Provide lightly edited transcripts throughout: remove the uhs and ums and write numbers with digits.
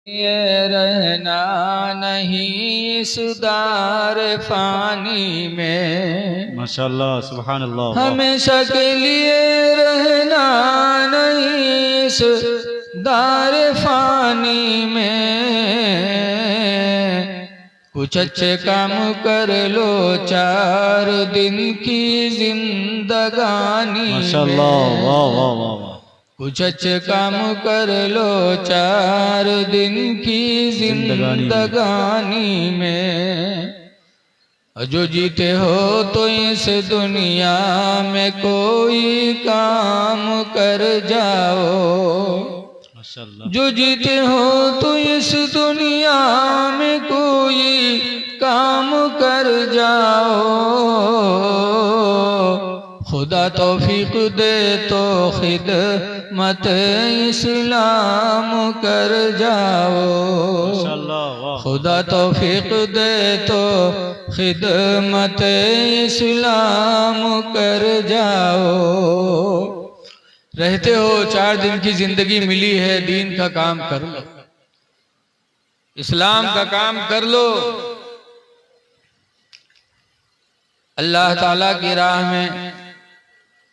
یہ رہنا نہیں اس دار فانی میں، ماشاءاللہ سبحان اللہ۔ ہمیشہ کے لیے رہنا نہیں اس دار فانی میں، کچھ اچھے کام کر لو 4 دن کی زندگانی ماشاءاللہ، واہ واہ واہ واہ۔ کچھ اچھے کام کر لو 4 دن کی زندگانی میں، جو جیتے ہو تو اس دنیا میں کوئی کام کر جاؤ، ماشاءاللہ، جو جیتے ہو تو اس دنیا میں کوئی کام کر جاؤ، خدا توفیق دے تو خدمت اسلام کر جاؤ، ماشاءاللہ، واہ۔ خدا توفیق دے تو خدمت اسلام کر جاؤ، رہتے ہو 4 دن کی زندگی ملی ہے، دین کا کام کر لو، اسلام کا کام کر لو، اللہ تعالیٰ کی راہ میں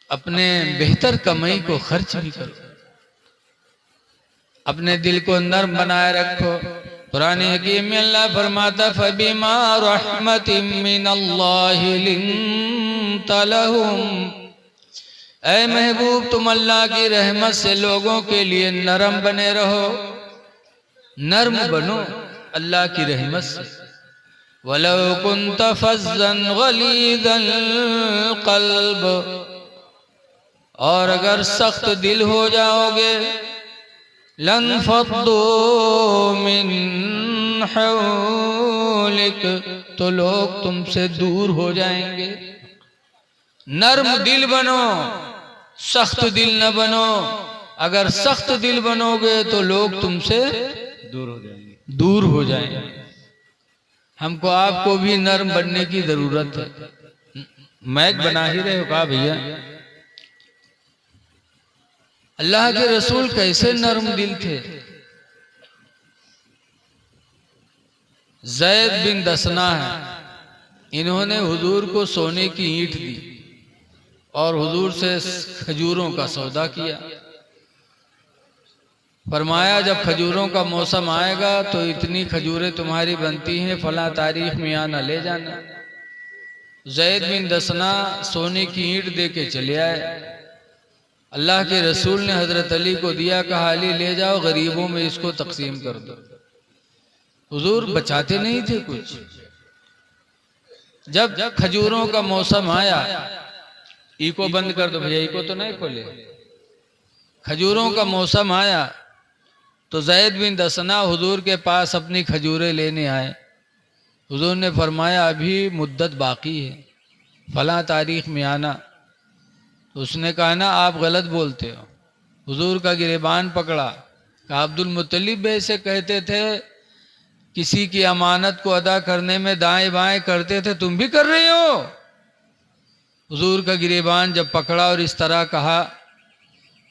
اپنے بہتر کمائی کو خرچ بھی کرو، اپنے دل کو نرم بنائے رکھو۔ قرآن حکیم میں اللہ فرماتا فَبِمَا رَحْمَةٍ مِّنَ اللَّهِ لِنْتَ لَهُمْ، اے محبوب تم اللہ کی رحمت سے لوگوں کے لیے نرم بنے رہو، نرم بنو اللہ کی رحمت سے۔ وَلَوْ كُنْتَ فَظًّا غَلِيظَ الْقَلْبِ، اور اگر سخت دل ہو جاؤ گے لَانْفَضُّوا مِنْ حَوْلِكَ، تو لوگ تم سے دور ہو جائیں گے۔ نرم دل بنو، سخت دل نہ بنو، اگر سخت دل بنو گے تو لوگ تم سے دور ہو جائیں گے، دور ہو جائیں گے۔ ہم کو آپ کو بھی نرم بننے کی ضرورت ہے۔ میک بنا ہی رہے ہو کہا بھیا، اللہ کے رسول کیسے نرم دل تھے۔ زید بن دسنا ہے، انہوں نے حضور کو سونے کی اینٹ دی اور حضور سے کھجوروں کا سودا کیا، فرمایا جب کھجوروں کا موسم آئے گا تو اتنی کھجوریں تمہاری بنتی ہیں، فلاں تاریخ میں آنا لے جانا۔ زید بن دسنا سونے کی اینٹ دے کے چلے آئے، اللہ کے رسول نے حضرت علی کو دیا، کہا علی لے جاؤ غریبوں میں اس کو تقسیم کر دو۔ حضور بچاتے نہیں تھے کچھ۔ جب کھجوروں کا موسم آیا، ایکو بند کر دو بھیا، ایکو تو نہیں کھولے۔ کھجوروں کا موسم آیا تو زید بن دسنا حضور کے پاس اپنی کھجوریں لینے آئے۔ حضور نے فرمایا ابھی مدت باقی ہے، فلاں تاریخ میں آنا۔ تو اس نے کہا نا آپ غلط بولتے ہو۔ حضور کا گریبان پکڑا، کہا عبد المطلب ایسے کہتے تھے، کسی کی امانت کو ادا کرنے میں دائیں بائیں کرتے تھے، تم بھی کر رہے ہو۔ حضور کا گریبان جب پکڑا اور اس طرح کہا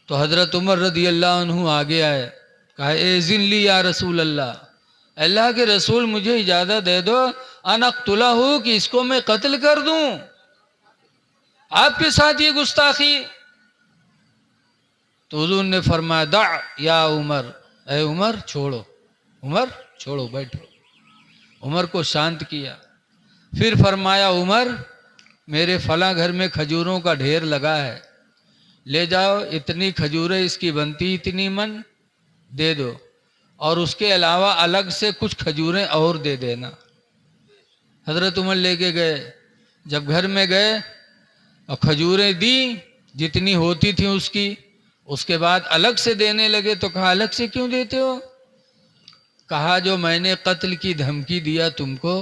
تو حضرت عمر رضی اللہ عنہ آگے آئے، کہا اذن لی یا رسول اللہ، اللہ کے رسول مجھے اجازت دے دو ان اقتلہ، کہ اس کو میں قتل کر دوں، آپ کے ساتھ یہ گستاخی۔ تو حضور نے فرمایا دع یا عمر، اے عمر چھوڑو، عمر چھوڑو بیٹھو۔ عمر کو شانت کیا، پھر فرمایا عمر میرے فلاں گھر میں کھجوروں کا ڈھیر لگا ہے، لے جاؤ، اتنی کھجوریں اس کی بنتی اتنی من دے دو، اور اس کے علاوہ الگ سے کچھ کھجوریں اور دے دینا۔ حضرت عمر لے کے گئے، جب گھر میں گئے اور کھجوریں دی جتنی ہوتی تھیں اس کے بعد الگ سے دینے لگے، تو کہا الگ سے کیوں دیتے ہو؟ کہا جو میں نے قتل کی دھمکی دیا تم کو،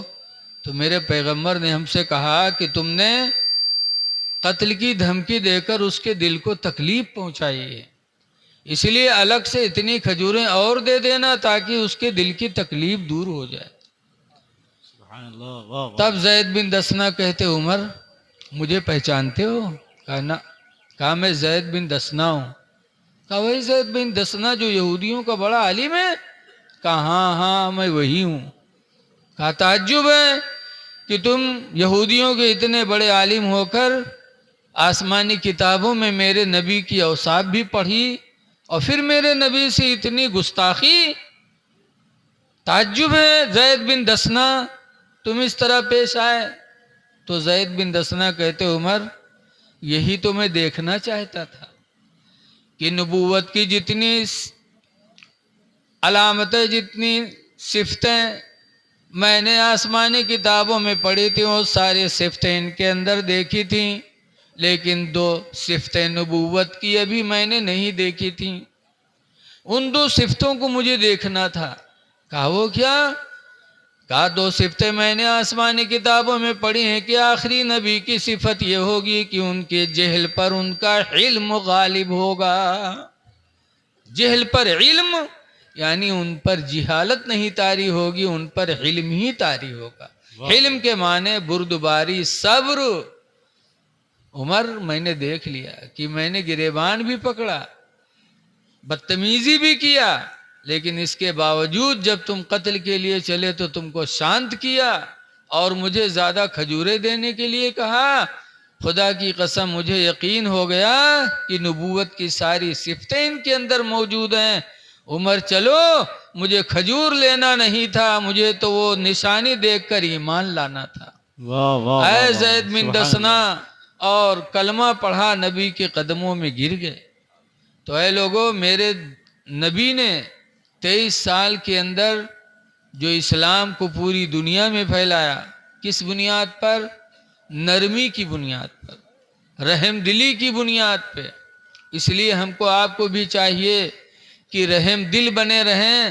تو میرے پیغمبر نے ہم سے کہا کہ تم نے قتل کی دھمکی دے کر اس کے دل کو تکلیف پہنچائی ہے، اس لیے الگ سے اتنی کھجوریں اور دے دینا تاکہ اس کے دل کی تکلیف دور ہو جائے۔ سبحان اللہ، واہ واہ۔ تب زید بن دسنا کہتے عمر مجھے پہچانتے ہو؟ کہا نا، کہا میں زید بن دسنا ہوں۔ کہا وہی زید بن دسنا جو یہودیوں کا بڑا عالم ہے؟ کہا ہاں ہاں میں وہی ہوں. کہا تعجب ہے کہ تم یہودیوں کے اتنے بڑے عالم ہو کر آسمانی کتابوں میں میرے نبی کی اوصاف بھی پڑھی اور پھر میرے نبی سے اتنی گستاخی. تعجب ہے زید بن دسنا تم اس طرح پیش آئے. تو زید بن دسنا کہتے عمر یہی تو میں دیکھنا چاہتا تھا کہ نبوت کی جتنی علامتیں جتنی صفتیں میں نے آسمانی کتابوں میں پڑھی تھیں وہ ساری صفتیں ان کے اندر دیکھی تھیں لیکن 2 صفتیں نبوت کی ابھی میں نے نہیں دیکھی تھیں. ان 2 صفتوں کو مجھے دیکھنا تھا. کہا وہ کیا؟ کہا 2 صفتیں میں نے آسمانی کتابوں میں پڑھی ہیں کہ آخری نبی کی صفت یہ ہوگی کہ ان کے جہل پر ان کا علم غالب ہوگا. جہل پر علم یعنی ان پر جہالت نہیں طاری ہوگی، ان پر علم ہی طاری ہوگا. علم کے معنی بردباری، صبر. عمر میں نے دیکھ لیا کہ میں نے گریبان بھی پکڑا، بدتمیزی بھی کیا، لیکن اس کے باوجود جب تم قتل کے لیے چلے تو تم کو شانت کیا اور مجھے زیادہ کھجورے دینے کے لیے کہا. خدا کی قسم مجھے یقین ہو گیا کہ نبوت کی ساری صفتیں ان کے اندر موجود ہیں. عمر چلو مجھے کھجور لینا نہیں تھا، مجھے تو وہ نشانی دیکھ کر ایمان لانا تھا. واہ واہ اے زید بن دسنا اور کلمہ پڑھا نبی کے قدموں میں گر گئے. تو اے لوگوں میرے نبی نے 23 سال کے اندر جو اسلام کو پوری دنیا میں پھیلایا، کس بنیاد پر؟ نرمی کی بنیاد پر، رحم دلی کی بنیاد پہ. اس لیے ہم کو آپ کو بھی چاہیے کہ رحم دل بنے رہیں،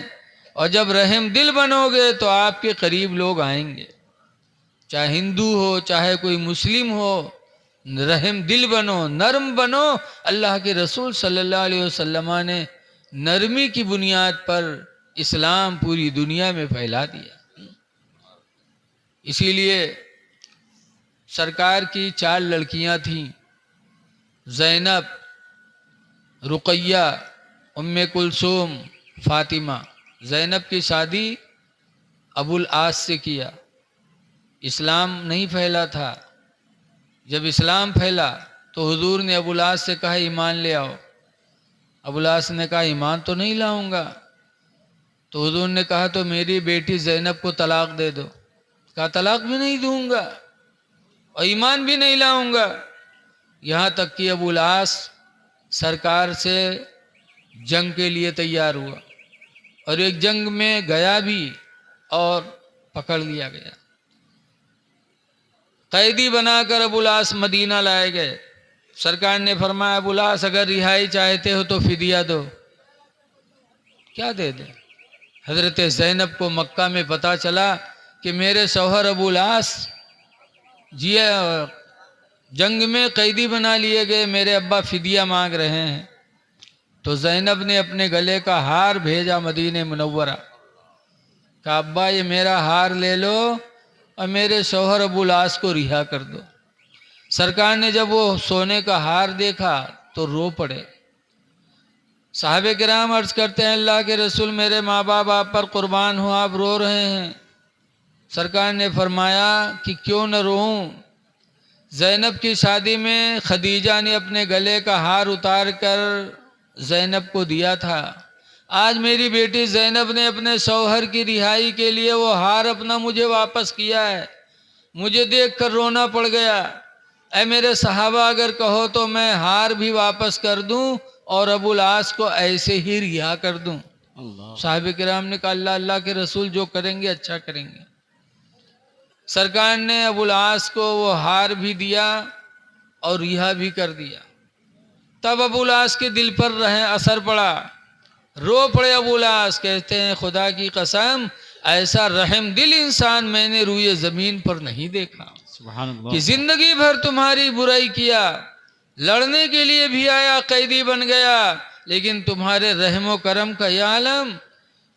اور جب رحم دل بنو گے تو آپ کے قریب لوگ آئیں گے، چاہے ہندو ہو چاہے کوئی مسلم ہو. رحم دل بنو، نرم بنو. اللہ کے رسول صلی اللہ علیہ وسلم نے نرمی کی بنیاد پر اسلام پوری دنیا میں پھیلا دیا. اسی لیے سرکار کی 4 لڑکیاں تھیں، زینب، رقیہ، ام کلثوم، فاطمہ. زینب کی شادی ابو العاص سے کیا. اسلام نہیں پھیلا تھا. جب اسلام پھیلا تو حضور نے ابو العاص سے کہا ایمان لے آؤ. ابو العاص نے کہا ایمان تو نہیں لاؤں گا. تو حضور نے کہا تو میری بیٹی زینب کو طلاق دے دو. کہا طلاق بھی نہیں دوں گا اور ایمان بھی نہیں لاؤں گا. یہاں تک کہ ابو العاص سرکار سے جنگ کے لیے تیار ہوا اور ایک جنگ میں گیا بھی اور پکڑ لیا گیا. قیدی بنا کر ابو العاص مدینہ لائے گئے. سرکار نے فرمایا ابو العاص اگر رہائی چاہتے ہو تو فدیہ دو. کیا دے دیں؟ حضرت زینب کو مکہ میں پتہ چلا کہ میرے شوہر ابو العاص جنگ میں قیدی بنا لیے گئے، میرے ابا فدیہ مانگ رہے ہیں. تو زینب نے اپنے گلے کا ہار بھیجا مدینہ منورہ. کہا ابا یہ میرا ہار لے لو اور میرے شوہر ابو العاص کو رہا کر دو. سرکار نے جب وہ سونے کا ہار دیکھا تو رو پڑے. صحابہ کرام عرض کرتے ہیں اللہ کے رسول میرے ماں باپ آپ پر قربان ہو، آپ رو رہے ہیں. سرکار نے فرمایا کہ کیوں نہ روؤں. زینب کی شادی میں خدیجہ نے اپنے گلے کا ہار اتار کر زینب کو دیا تھا. آج میری بیٹی زینب نے اپنے شوہر کی رہائی کے لیے وہ ہار اپنا مجھے واپس کیا ہے. مجھے دیکھ کر رونا پڑ گیا. اے میرے صحابہ اگر کہو تو میں ہار بھی واپس کر دوں اور ابو العاص کو ایسے ہی رہا کر دوں. صحابہ کرام نے کہا اللہ کے رسول جو کریں گے اچھا کریں گے. سرکار نے ابو العاص کو وہ ہار بھی دیا اور رہا بھی کر دیا. تب ابو العاص کے دل پر اثر پڑا، رو پڑے ابو العاص. کہتے ہیں خدا کی قسم ایسا رحم دل انسان میں نے روئے زمین پر نہیں دیکھا سبحان اللہ. کہ زندگی بھر تمہاری برائی کیا، لڑنے کے لیے بھی آیا، قیدی بن گیا، لیکن تمہارے رحم و کرم کا یہ عالم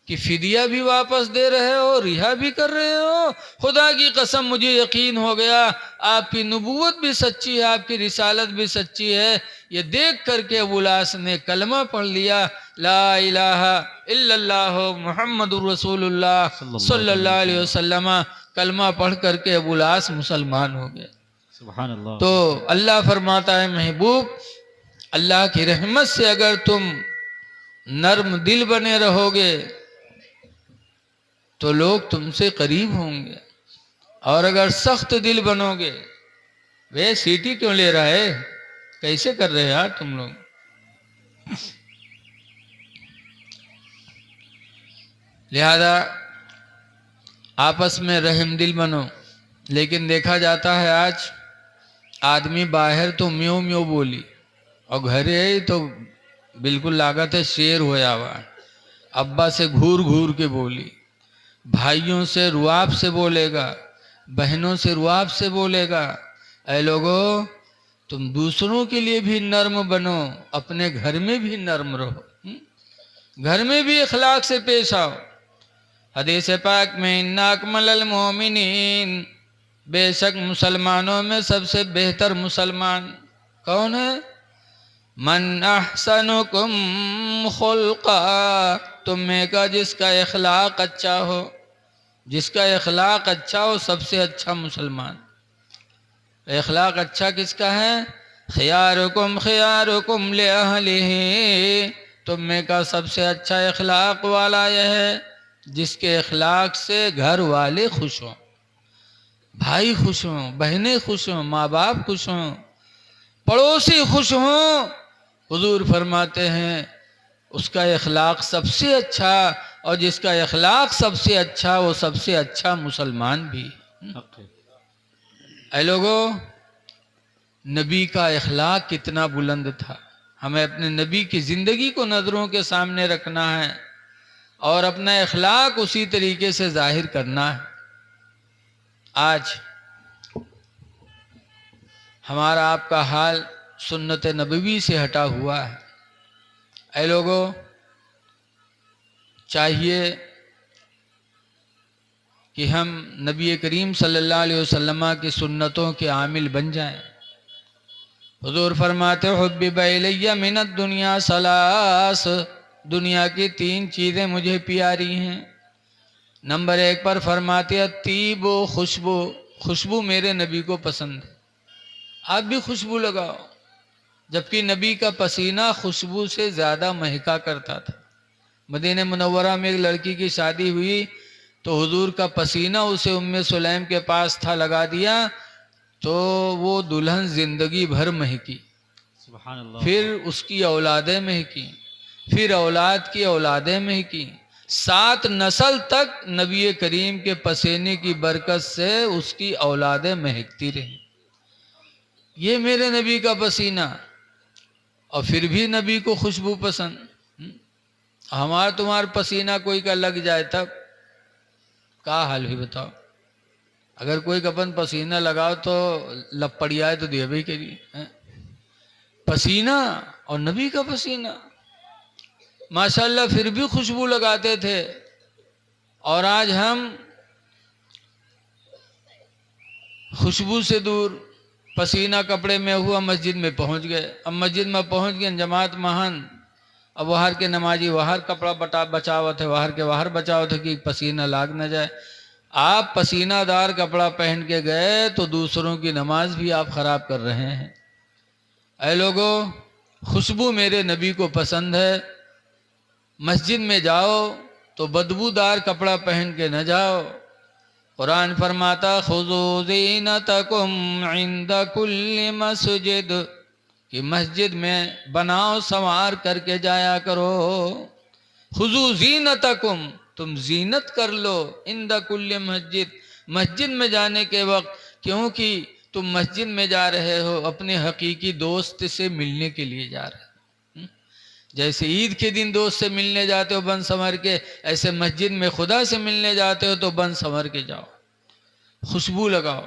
کہ فدیہ بھی واپس دے رہے ہو، رہا بھی کر رہے ہو؟ خدا کی قسم مجھے یقین ہو گیا آپ کی نبوت بھی سچی ہے، آپ کی رسالت بھی سچی ہے۔ یہ دیکھ کر کے ابو الاس نے کلمہ پڑھ لیا، لا الہ الا اللہ محمد الرسول اللہ صلی اللہ علیہ وسلم۔ کلمہ پڑھ کر کے ابو الاس مسلمان ہو گئے۔ سبحان اللہ۔ تو اللہ فرماتا ہے محبوب، اللہ کی رحمت سے اگر تم نرم دل بنے رہو گے تو لوگ تم سے قریب ہوں گے، اور اگر سخت دل بنو گے، وہ سیٹی کیوں لے رہا ہے، کیسے کر رہے یار تم لوگ؟ لہذا آپس میں رحم دل بنو۔ لیکن دیکھا جاتا ہے آج آدمی باہر تو میو میو بولی، اور گھرے تو بالکل لاگت ہے شیر ہویا ہوا، ابا سے گھور گھور کے بولی، بھائیوں سے رواب سے بولے گا، بہنوں سے رواب سے بولے گا۔ اے لوگو، تم دوسروں کے لیے بھی نرم بنو، اپنے گھر میں بھی نرم رہو، گھر میں بھی اخلاق سے پیش آؤ۔ حدیث پاک میں اِنَّا اکمل المؤمنین، بے شک مسلمانوں میں سب سے بہتر مسلمان کون ہے؟ من احسنکم خلقا، تم میں کا جس کا اخلاق اچھا ہو، جس کا اخلاق اچھا ہو سب سے اچھا مسلمان۔ اخلاق اچھا کس کا ہے؟ خیارکم خیارکم لأہلہ، تم میں کا سب سے اچھا اخلاق والا یہ ہے جس کے اخلاق سے گھر والے خوش ہوں، بھائی خوش ہوں، بہنیں خوش ہوں، ماں باپ خوش ہوں، پڑوسی خوش ہوں۔ حضور فرماتے ہیں اس کا اخلاق سب سے اچھا، اور جس کا اخلاق سب سے اچھا وہ سب سے اچھا مسلمان بھی۔ اے لوگو، نبی کا اخلاق کتنا بلند تھا، ہمیں اپنے نبی کی زندگی کو نظروں کے سامنے رکھنا ہے اور اپنا اخلاق اسی طریقے سے ظاہر کرنا ہے۔ آج ہمارا آپ کا حال سنت نبوی سے ہٹا ہوا ہے۔ اے لوگو، چاہیے کہ ہم نبی کریم صلی اللہ علیہ وسلم کی سنتوں کے عامل بن جائیں۔ حضور فرماتے حبب الی من الدنیا ثلاث، دنیا کی 3 چیزیں مجھے پیاری ہیں۔ نمبر 1 پر فرماتے الطیب و خوشبو، خوشبو میرے نبی کو پسند ہے، آپ بھی خوشبو لگاؤ، جبکہ نبی کا پسینہ خوشبو سے زیادہ مہکا کرتا تھا۔ مدینہ منورہ میں ایک لڑکی کی شادی ہوئی تو حضور کا پسینہ اسے ام سلیم کے پاس تھا، لگا دیا تو وہ دلہن زندگی بھر مہکی، سبحان اللہ۔ پھر اس کی اولادیں مہکی، پھر اولاد کی اولادیں مہکی، 7 نسل تک نبی کریم کے پسینے کی برکت سے اس کی اولادیں مہکتی رہیں۔ یہ میرے نبی کا پسینہ، اور پھر بھی نبی کو خوشبو پسند۔ ہمارا تمہارا پسینہ کوئی کا لگ جائے تب کیا حال بھی بتاؤ؟ اگر کوئی کپن پسینہ لگاؤ تو لپ پڑ جائے تو دے بھی کری پسینہ، اور نبی کا پسینہ ماشاءاللہ پھر بھی خوشبو لگاتے تھے۔ اور آج ہم خوشبو سے دور، پسینہ کپڑے میں ہوا مسجد میں پہنچ گئے، اب مسجد میں پہنچ گئے جماعت مہان، اب وہاں کے نمازی وہاں کپڑا بچاوت ہے، وہاں کے وہاں بچاوت ہے کہ پسینہ لاگ نہ جائے۔ آپ پسینہ دار کپڑا پہن کے گئے تو دوسروں کی نماز بھی آپ خراب کر رہے ہیں۔ اے لوگو، خوشبو میرے نبی کو پسند ہے۔ مسجد میں جاؤ تو بدبودار کپڑا پہن کے نہ جاؤ۔ قرآن فرماتا خذوا زینتکم عند کل مسجد، کہ مسجد میں بناؤ سنوار کر کے جایا کرو۔ خذوا زینتکم، تم زینت کر لو عند کل مسجد، مسجد میں جانے کے وقت، کیونکہ تم مسجد میں جا رہے ہو اپنے حقیقی دوست سے ملنے کے لیے جا رہے ہو۔ جیسے عید کے دن دوست سے ملنے جاتے ہو بن سنور کے، ایسے مسجد میں خدا سے ملنے جاتے ہو تو بن سنور کے جاؤ، خوشبو لگاؤ۔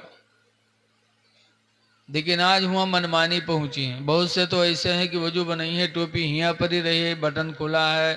لیکن آج ہوا منمانی پہنچی ہیں، بہت سے تو ایسے ہیں کہ وضو بنائی ہے، ٹوپی ہیاں پر ہی رہی ہے، بٹن کھلا ہے،